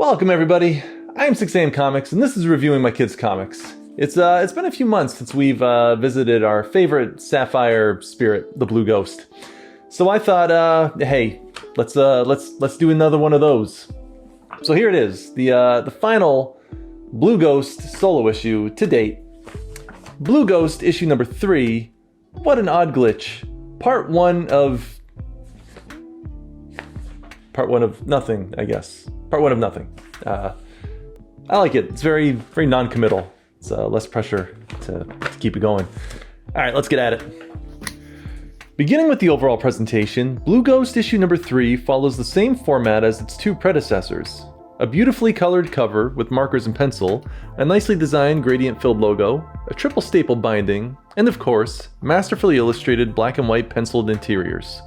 Welcome everybody, I am 6am Comics and this is reviewing my kids' comics. It's been a few months since we've visited our favorite sapphire spirit, the Blue Ghost. So I thought, hey, let's do another one of those. So here it is, the final Blue Ghost solo issue to date. Blue Ghost issue number 3, What an Odd Glitch, part 1 of nothing, I guess. Part 1 of nothing. I like it. It's very, very non-committal. It's less pressure to keep it going. All right, let's get at it. Beginning with the overall presentation, Blue Ghost issue number 3 follows the same format as its two predecessors. A beautifully colored cover with markers and pencil, a nicely designed gradient-filled logo, a triple staple binding, and of course, masterfully illustrated black and white penciled interiors.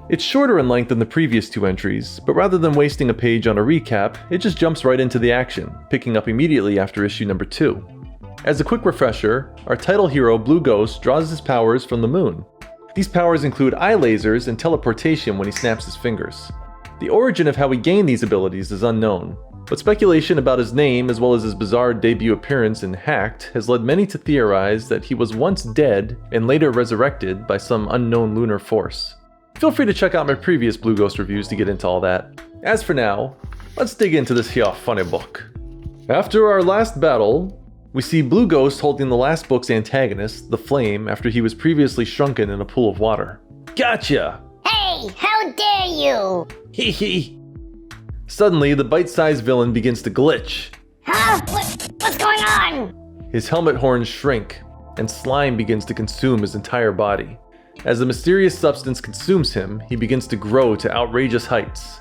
It's shorter in length than the previous two entries, but rather than wasting a page on a recap, it just jumps right into the action, picking up immediately after issue number 2. As a quick refresher, our title hero Blue Ghost draws his powers from the moon. These powers include eye lasers and teleportation when he snaps his fingers. The origin of how he gained these abilities is unknown, but speculation about his name as well as his bizarre debut appearance in Hacked has led many to theorize that he was once dead and later resurrected by some unknown lunar force. Feel free to check out my previous Blue Ghost reviews to get into all that. As for now, let's dig into this here funny book. After our last battle, we see Blue Ghost holding the last book's antagonist, the Flame, after he was previously shrunken in a pool of water. Gotcha! Hey, how dare you! Hee hee! Suddenly, the bite-sized villain begins to glitch. Huh? What's going on? His helmet horns shrink, and slime begins to consume his entire body. As the mysterious substance consumes him, he begins to grow to outrageous heights.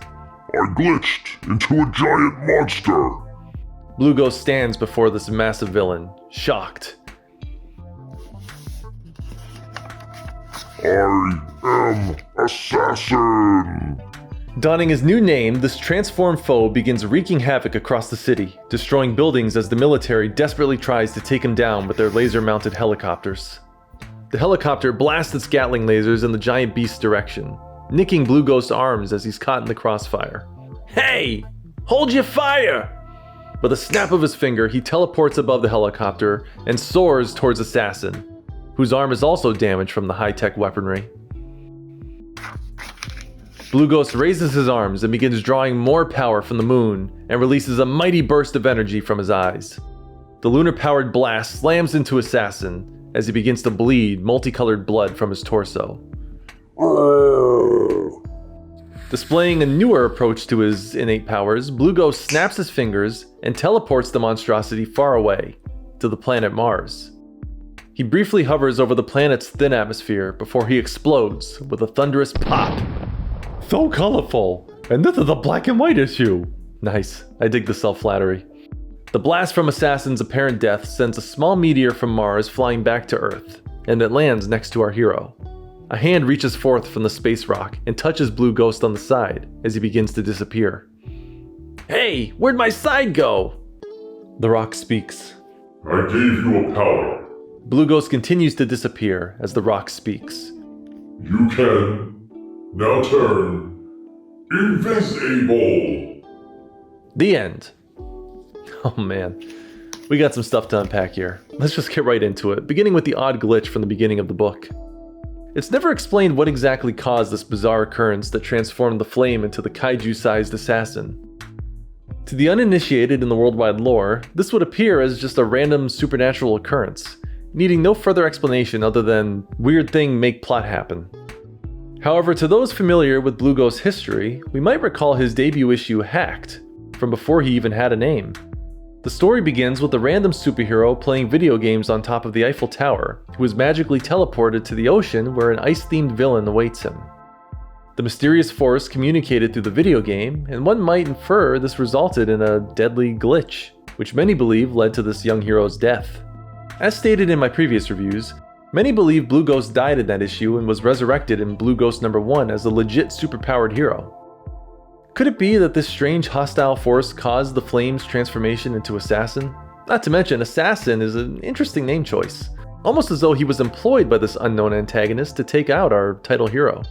I glitched into a giant monster! Blue Ghost stands before this massive villain, shocked. I am Assassin! Donning his new name, this transformed foe begins wreaking havoc across the city, destroying buildings as the military desperately tries to take him down with their laser-mounted helicopters. The helicopter blasts its Gatling lasers in the giant beast's direction, nicking Blue Ghost's arms as he's caught in the crossfire. Hey! Hold your fire! With a snap of his finger, he teleports above the helicopter and soars towards Assassin, whose arm is also damaged from the high-tech weaponry. Blue Ghost raises his arms and begins drawing more power from the moon and releases a mighty burst of energy from his eyes. The lunar-powered blast slams into Assassin as he begins to bleed multicolored blood from his torso. Displaying a newer approach to his innate powers, Blue Ghost snaps his fingers and teleports the monstrosity far away, to the planet Mars. He briefly hovers over the planet's thin atmosphere before he explodes with a thunderous pop. So colorful! And this is a black and white issue! Nice, I dig the self-flattery. The blast from Assassin's apparent death sends a small meteor from Mars flying back to Earth, and it lands next to our hero. A hand reaches forth from the space rock and touches Blue Ghost on the side as he begins to disappear. Hey, where'd my side go? The rock speaks. I gave you a power. Blue Ghost continues to disappear as the rock speaks. You can now turn invisible. The end. Oh man, we got some stuff to unpack here. Let's just get right into it, beginning with the odd glitch from the beginning of the book. It's never explained what exactly caused this bizarre occurrence that transformed the Flame into the kaiju-sized assassin. To the uninitiated in the worldwide lore, this would appear as just a random supernatural occurrence, needing no further explanation other than weird thing make plot happen. However, to those familiar with Blue Ghost's history, we might recall his debut issue Hacked, from before he even had a name. The story begins with a random superhero playing video games on top of the Eiffel Tower, who is magically teleported to the ocean where an ice-themed villain awaits him. The mysterious force communicated through the video game, and one might infer this resulted in a deadly glitch, which many believe led to this young hero's death. As stated in my previous reviews, many believe Blue Ghost died in that issue and was resurrected in Blue Ghost number 1 as a legit superpowered hero. Could it be that this strange hostile force caused the Flame's transformation into Assassin? Not to mention, Assassin is an interesting name choice, almost as though he was employed by this unknown antagonist to take out our title hero.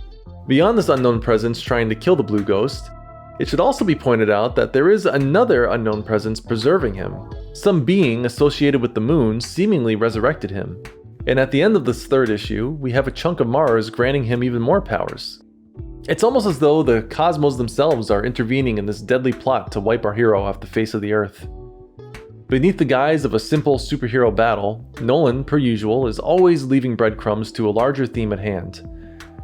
Beyond this unknown presence trying to kill the Blue Ghost, It should also be pointed out that there is another unknown presence preserving him. Some being associated with the moon seemingly resurrected him. And at the end of this third issue, we have a chunk of Mars granting him even more powers. It's almost as though the cosmos themselves are intervening in this deadly plot to wipe our hero off the face of the earth. Beneath the guise of a simple superhero battle, Nolan, per usual, is always leaving breadcrumbs to a larger theme at hand.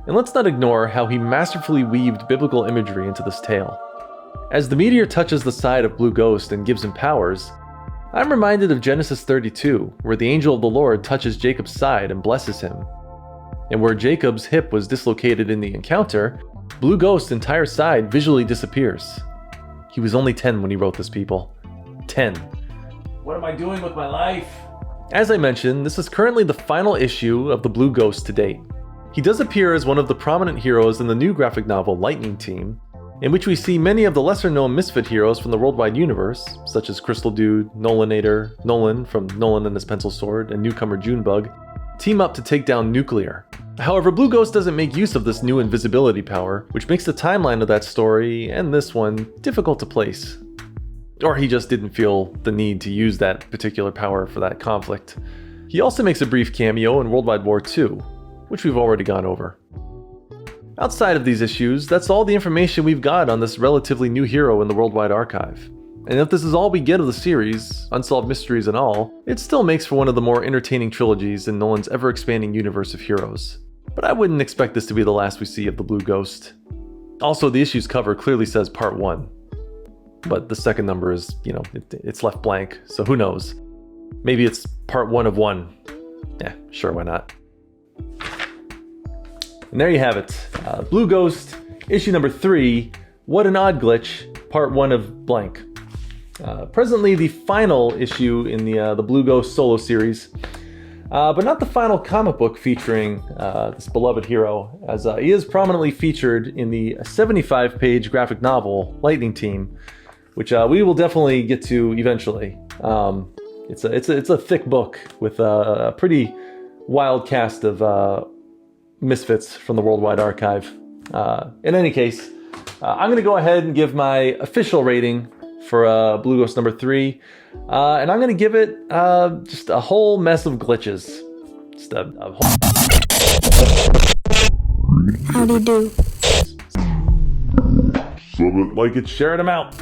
And let's not ignore how he masterfully weaved biblical imagery into this tale. As the meteor touches the side of Blue Ghost and gives him powers, I'm reminded of Genesis 32, where the angel of the Lord touches Jacob's side and blesses him. And where Jacob's hip was dislocated in the encounter, Blue Ghost's entire side visually disappears. He was only 10 when he wrote this, people. 10. What am I doing with my life? As I mentioned, this is currently the final issue of the Blue Ghost to date. He does appear as one of the prominent heroes in the new graphic novel Lightning Team, in which we see many of the lesser-known misfit heroes from the worldwide universe, such as Crystal Dude, Nolanator, Nolan from Nolan and His Pencil Sword, and newcomer Junebug, team up to take down Nuclear. However, Blue Ghost doesn't make use of this new invisibility power, which makes the timeline of that story, and this one, difficult to place. Or he just didn't feel the need to use that particular power for that conflict. He also makes a brief cameo in World War II, which we've already gone over. Outside of these issues, that's all the information we've got on this relatively new hero in the Worldwide Archive. And if this is all we get of the series, unsolved mysteries and all, it still makes for one of the more entertaining trilogies in Nolan's ever-expanding universe of heroes. But I wouldn't expect this to be the last we see of the Blue Ghost. Also, the issue's cover clearly says Part 1. But the second number is, it's left blank, so who knows? Maybe it's Part 1 of 1. Sure, why not? And there you have it. Blue Ghost, issue number 3, What an Odd Glitch, Part 1 of blank. Presently the final issue in the Blue Ghost solo series, but not the final comic book featuring this beloved hero, as he is prominently featured in the 75-page graphic novel Lightning Team, which we will definitely get to eventually. It's a thick book with a pretty wild cast of misfits from the Worldwide Archive. In any case, I'm going to go ahead and give my official rating for Blue Ghost number 3, and I'm going to give it just a whole mess of glitches. Just a whole... Howdy do. Sub it Like it, sharing them out.